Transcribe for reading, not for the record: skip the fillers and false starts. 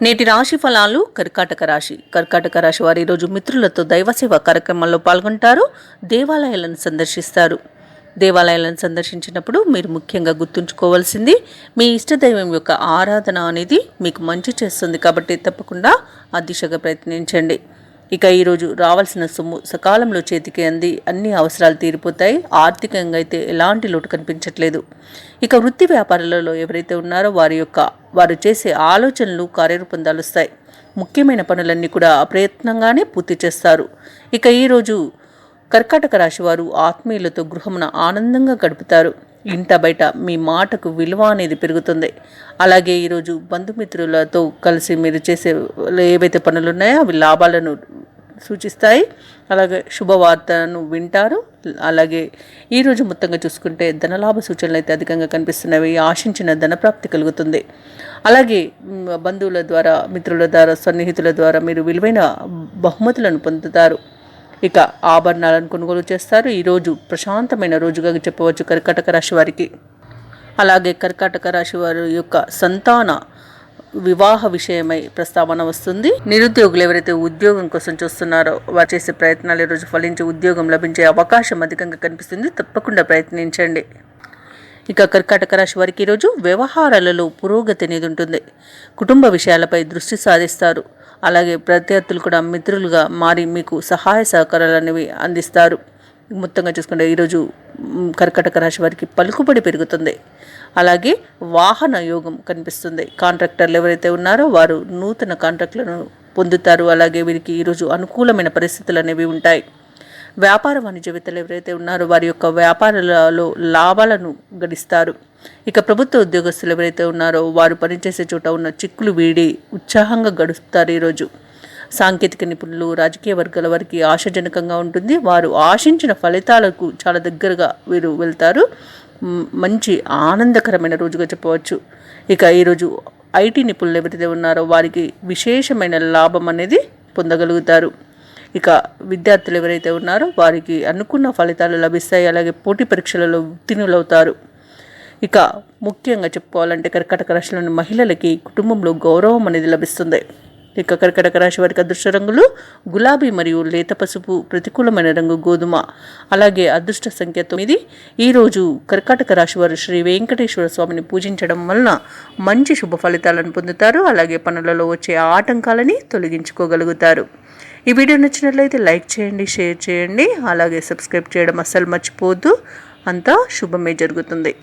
నేటి రాశి ఫలాలు. కర్కాటక రాశి వారు ఈరోజు మిత్రులతో దైవసేవ కార్యక్రమాల్లో పాల్గొంటారు. దేవాలయాలను సందర్శిస్తారు. దేవాలయాలను సందర్శించినప్పుడు మీరు ముఖ్యంగా గుర్తుంచుకోవాల్సింది మీ ఇష్టదైవం యొక్క ఆరాధన అనేది మీకు మంచి చేస్తుంది. కాబట్టి తప్పకుండా ఆ దిశగా ప్రయత్నించండి. ఇక ఈరోజు రావాల్సిన సొమ్ము సకాలంలో చేతికి అంది అన్ని అవసరాలు తీరిపోతాయి. ఆర్థికంగా అయితే ఎలాంటి లోటు కనిపించట్లేదు. ఇక వృత్తి వ్యాపారాలలో ఎవరైతే ఉన్నారో వారు చేసే ఆలోచనలు కార్యరూపం దాలుస్తాయి. ముఖ్యమైన పనులన్నీ కూడా అప్రయత్నంగానే పూర్తి చేస్తారు. ఇక ఈరోజు కర్కాటక రాశి వారు ఆత్మీయులతో గృహమున ఆనందంగా గడుపుతారు. ఇంట బయట మీ మాటకు విలువ అనేది పెరుగుతుంది. అలాగే ఈరోజు బంధుమిత్రులతో కలిసి మీరు చేసే ఏవైతే పనులు ఉన్నాయో అవి లాభాలను సూచిస్తాయి. అలాగే శుభవార్తను వింటారు. అలాగే ఈరోజు మొత్తంగా చూసుకుంటే ధనలాభ సూచనలు అయితే అధికంగా కనిపిస్తున్నవి. ఆశించిన ధనప్రాప్తి కలుగుతుంది. అలాగే బంధువుల ద్వారా, మిత్రుల ద్వారా, సన్నిహితుల ద్వారా మీరు విలువైన బహుమతులను పొందుతారు. ఇక ఆభరణాలను కొనుగోలు చేస్తారు. ఈరోజు ప్రశాంతమైన రోజుగా చెప్పవచ్చు కర్కాటక రాశి వారికి. అలాగే కర్కాటక రాశి వారి యొక్క సంతాన వివాహ విషయమై ప్రస్తావన వస్తుంది. నిరుద్యోగులు ఎవరైతే ఉద్యోగం కోసం చూస్తున్నారో వారు చేసే ప్రయత్నాలు ఈరోజు ఫలించి ఉద్యోగం లభించే అవకాశం అధికంగా కనిపిస్తుంది. తప్పకుండా ప్రయత్నించండి. ఇక కర్కాటక రాశి వారికి ఈరోజు వ్యవహారాలలో పురోగతి అనేది ఉంటుంది. కుటుంబ విషయాలపై దృష్టి సాధిస్తారు. అలాగే ప్రత్యర్థులు కూడా మిత్రులుగా మారి మీకు సహాయ సహకారాలు అనేవి అందిస్తారు. మొత్తంగా చూసుకుంటే ఈరోజు కర్కాటక రాశి వారికి పలుకుబడి పెరుగుతుంది. అలాగే వాహన యోగం కనిపిస్తుంది. కాంట్రాక్టర్లు ఎవరైతే ఉన్నారో వారు నూతన కాంట్రాక్టులను పొందుతారు. అలాగే వీరికి ఈరోజు అనుకూలమైన పరిస్థితులు అనేవి ఉంటాయి. వ్యాపార వాణిజ్యవేత్తలు ఎవరైతే ఉన్నారో వారి యొక్క వ్యాపారాలలో లాభాలను గడిస్తారు. ఇక ప్రభుత్వ ఉద్యోగస్తులు ఎవరైతే ఉన్నారో వారు పనిచేసే చోట ఉన్న చిక్కులు వీడి ఉత్సాహంగా గడుపుతారు. ఈరోజు సాంకేతిక నిపుణులు, రాజకీయ వర్గాల వారికి ఆశాజనకంగా ఉంటుంది. వారు ఆశించిన ఫలితాలకు చాలా దగ్గరగా వీరు వెళ్తారు. మంచి ఆనందకరమైన రోజుగా చెప్పవచ్చు. ఇక ఈరోజు ఐటీ నిపుణులు ఎవరైతే ఉన్నారో వారికి విశేషమైన లాభం అనేది పొందగలుగుతారు. ఇక విద్యార్థులు ఎవరైతే ఉన్నారో వారికి అనుకున్న ఫలితాలు లభిస్తాయి. అలాగే పోటీ పరీక్షలలో ఉత్తీర్ణులవుతారు. ఇక ముఖ్యంగా చెప్పుకోవాలంటే కర్కాటక రాశిలోని మహిళలకి కుటుంబంలో గౌరవం అనేది లభిస్తుంది. ఇక కర్కాటక రాశి వారికి అదృష్ట రంగులు గులాబీ మరియు లేత పసుపు, ప్రతికూలమైన రంగు గోధుమ. అలాగే అదృష్ట సంఖ్య 9. ఈరోజు కర్కాటక రాశి వారు శ్రీ వెంకటేశ్వర స్వామిని పూజించడం వలన మంచి శుభ ఫలితాలను పొందుతారు. అలాగే పనులలో వచ్చే ఆటంకాలని తొలగించుకోగలుగుతారు. ఈ వీడియో నచ్చినట్లయితే లైక్ చేయండి, షేర్ చేయండి. అలాగే సబ్స్క్రైబ్ చేయడం అస్సలు మర్చిపోవద్దు. అంతా శుభమే జరుగుతుంది.